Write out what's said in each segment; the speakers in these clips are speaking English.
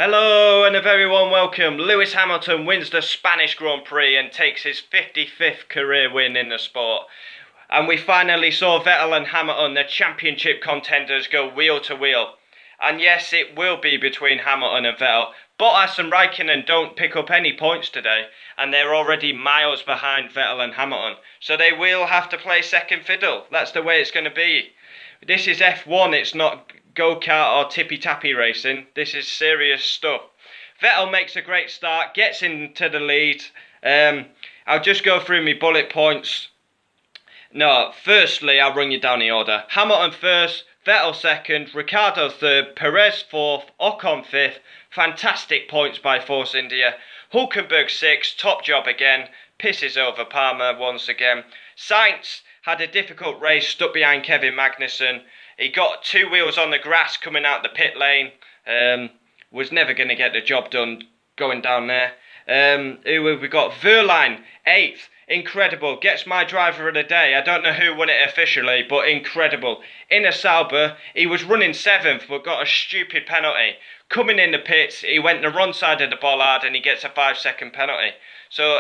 Hello and a very warm welcome. Lewis Hamilton wins the Spanish Grand Prix and takes his 55th career win in the sport. And we finally saw Vettel and Hamilton, the championship contenders, go wheel to wheel. And yes, it will be between Hamilton and Vettel. Bottas and Raikkonen don't pick up any points today, and they're already miles behind Vettel and Hamilton. So they will have to play second fiddle. That's the way it's going to be. This is F1, it's not go-kart or tippy-tappy racing. This is serious stuff. Vettel makes a great start, gets into the lead. I'll just go through my bullet points. No, firstly, I'll run you down the order. Hamilton first, Vettel second, Ricciardo third, Perez fourth, Ocon fifth. Fantastic points by Force India. Hulkenberg sixth, top job again. Pisses over Palmer once again. Sainz had a difficult race, stuck behind Kevin Magnussen. He got two wheels on the grass coming out the pit lane. Was never going to get the job done going down there. We got Wehrlein, 8th. Incredible. Gets my driver of the day. I don't know who won it officially, but incredible. In a Sauber, he was running 7th, but got a stupid penalty. Coming in the pits, he went the wrong side of the bollard and he gets a 5-second penalty. So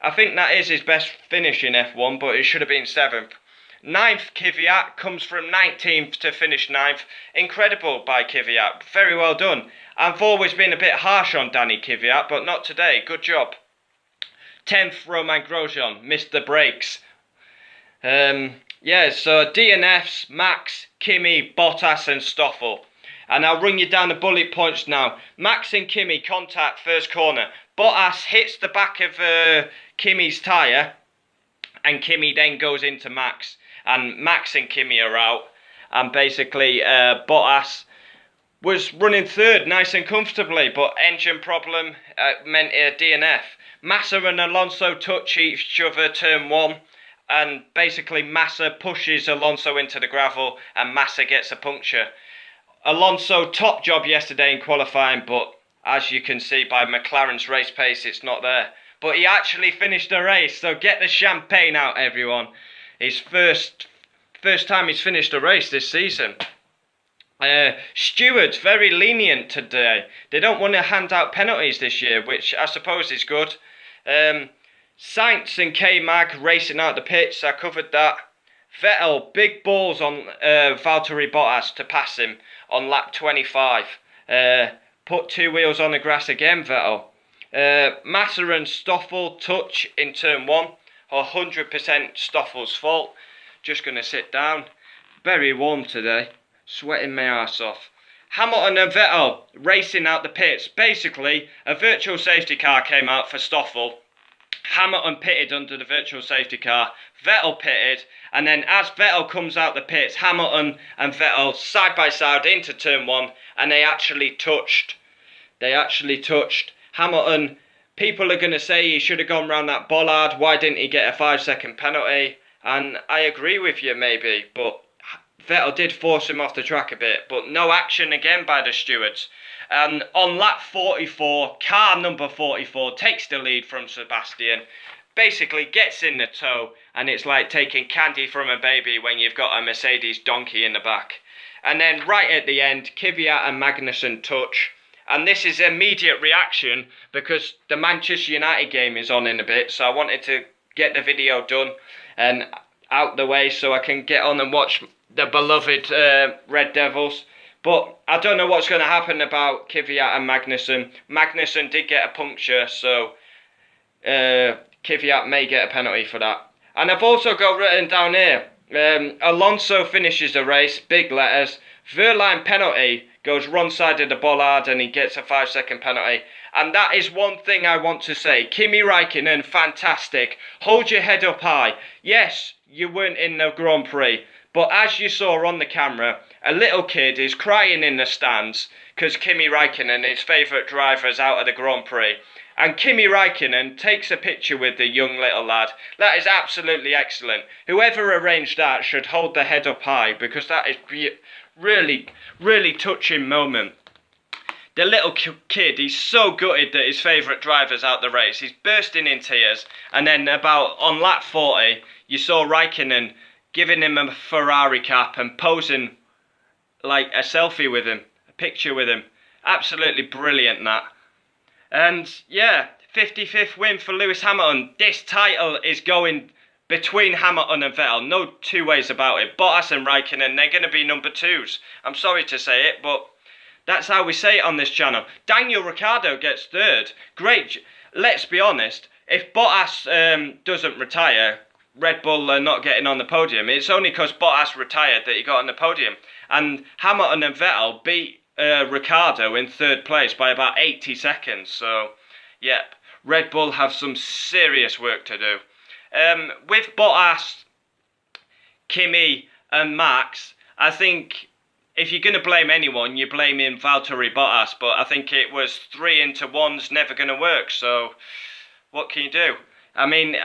I think that is his best finish in F1, but it should have been 7th. 9th, Kyvat, comes from 19th to finish 9th. Incredible by Kyvat. Very well done. I've always been a bit harsh on Danny Kyvat, but not today. Good job. 10th, Romain Grosjean. Missed the brakes. So DNFs, Max, Kimi, Bottas and Stoffel. And I'll run you down the bullet points now. Max and Kimi contact first corner. Bottas hits the back of Kimi's tyre. And Kimi then goes into Max. And Max and Kimi are out. And basically Bottas was running third nice and comfortably. But engine problem meant a DNF. Massa and Alonso touch each other turn 1. And basically Massa pushes Alonso into the gravel. And Massa gets a puncture. Alonso top job yesterday in qualifying. But as you can see by McLaren's race pace, it's not there. But he actually finished the race, so get the champagne out, everyone. His first time he's finished a race this season. Stewards, very lenient today. They don't want to hand out penalties this year, which I suppose is good. Sainz and K-Mag racing out the pits, I covered that. Vettel, big balls on Valtteri Bottas to pass him on lap 25. Put two wheels on the grass again, Vettel. Massa and Stoffel touch in turn 1. 100% Stoffel's fault. Just going to sit down. Very warm today. Sweating my arse off. Hamilton and Vettel racing out the pits. Basically, a virtual safety car came out for Stoffel. Hamilton pitted under the virtual safety car. Vettel pitted. And then as Vettel comes out the pits, Hamilton and Vettel side by side into turn 1. And they actually touched. Hamilton, people are going to say he should have gone round that bollard. Why didn't he get a 5-second penalty? And I agree with you maybe, but Vettel did force him off the track a bit. But no action again by the stewards. And on lap 44, car number 44 takes the lead from Sebastian. Basically gets in the tow, and it's like taking candy from a baby when you've got a Mercedes donkey in the back. And then right at the end, Kyvat and Magnussen touch. And this is immediate reaction because the Manchester United game is on in a bit. So I wanted to get the video done and out the way so I can get on and watch the beloved Red Devils. But I don't know what's going to happen about Kyvat and Magnussen. Magnussen did get a puncture, so Kyvat may get a penalty for that. And I've also got written down here, Alonso finishes the race, big letters. Wehrlein penalty, goes wrong side of the bollard and he gets a 5-second penalty. And that is one thing I want to say. Kimi Raikkonen, fantastic. Hold your head up high. Yes, you weren't in the Grand Prix. But as you saw on the camera, a little kid is crying in the stands because Kimi Raikkonen, his favourite driver, is out of the Grand Prix. And Kimi Raikkonen takes a picture with the young little lad. That is absolutely excellent. Whoever arranged that should hold their head up high because that is really touching moment. The little kid, he's so gutted that his favourite driver's out the race. He's bursting in tears. And then on lap 40, you saw Raikkonen giving him a Ferrari cap and posing like a selfie with him, a picture with him. Absolutely brilliant, that. And yeah, 55th win for Lewis Hamilton. This title is going between Hamilton and Vettel. No two ways about it. Bottas and Raikkonen, they're going to be number twos. I'm sorry to say it, but that's how we say it on this channel. Daniel Ricciardo gets third. Great. Let's be honest. If Bottas doesn't retire, Red Bull are not getting on the podium. It's only because Bottas retired that he got on the podium. And Hamilton and Vettel beat Ricciardo in third place by about 80 seconds. So, yep, Red Bull have some serious work to do. With Bottas, Kimi and Max, I think if you're going to blame anyone, you're blaming Valtteri Bottas. But I think it was 3-1's never going to work. So, what can you do? I mean,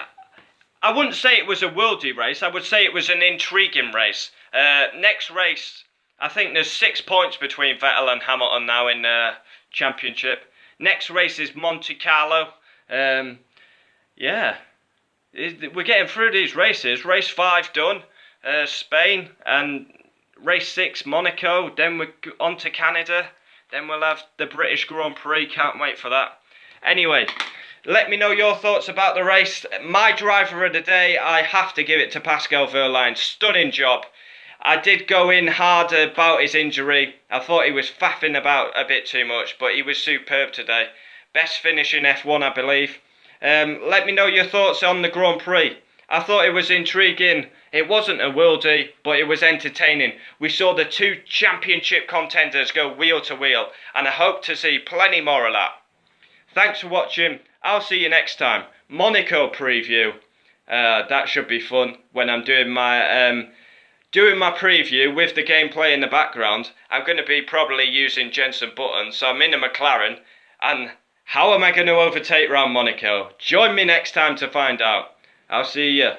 I wouldn't say it was a worldy race. I would say it was an intriguing race. Next race, I think there's 6 points between Vettel and Hamilton now in championship. Next race is Monte Carlo. Yeah, we're getting through these races. Race 5 done, Spain, and race 6 Monaco. Then we're on to Canada. Then we'll have the British Grand Prix. Can't wait for that. Anyway, let me know your thoughts about the race. My driver of the day, I have to give it to Pascal Wehrlein. Stunning job. I did go in hard about his injury. I thought he was faffing about a bit too much, but he was superb today. Best finish in F1, I believe. Let me know your thoughts on the Grand Prix. I thought it was intriguing. It wasn't a worldie, but it was entertaining. We saw the two championship contenders go wheel to wheel, and I hope to see plenty more of that. Thanks for watching. I'll see you next time. Monaco preview. That should be fun when I'm doing my preview with the gameplay in the background. I'm going to be probably using Jensen Button, so I'm in a McLaren. And how am I going to overtake round Monaco? Join me next time to find out. I'll see you.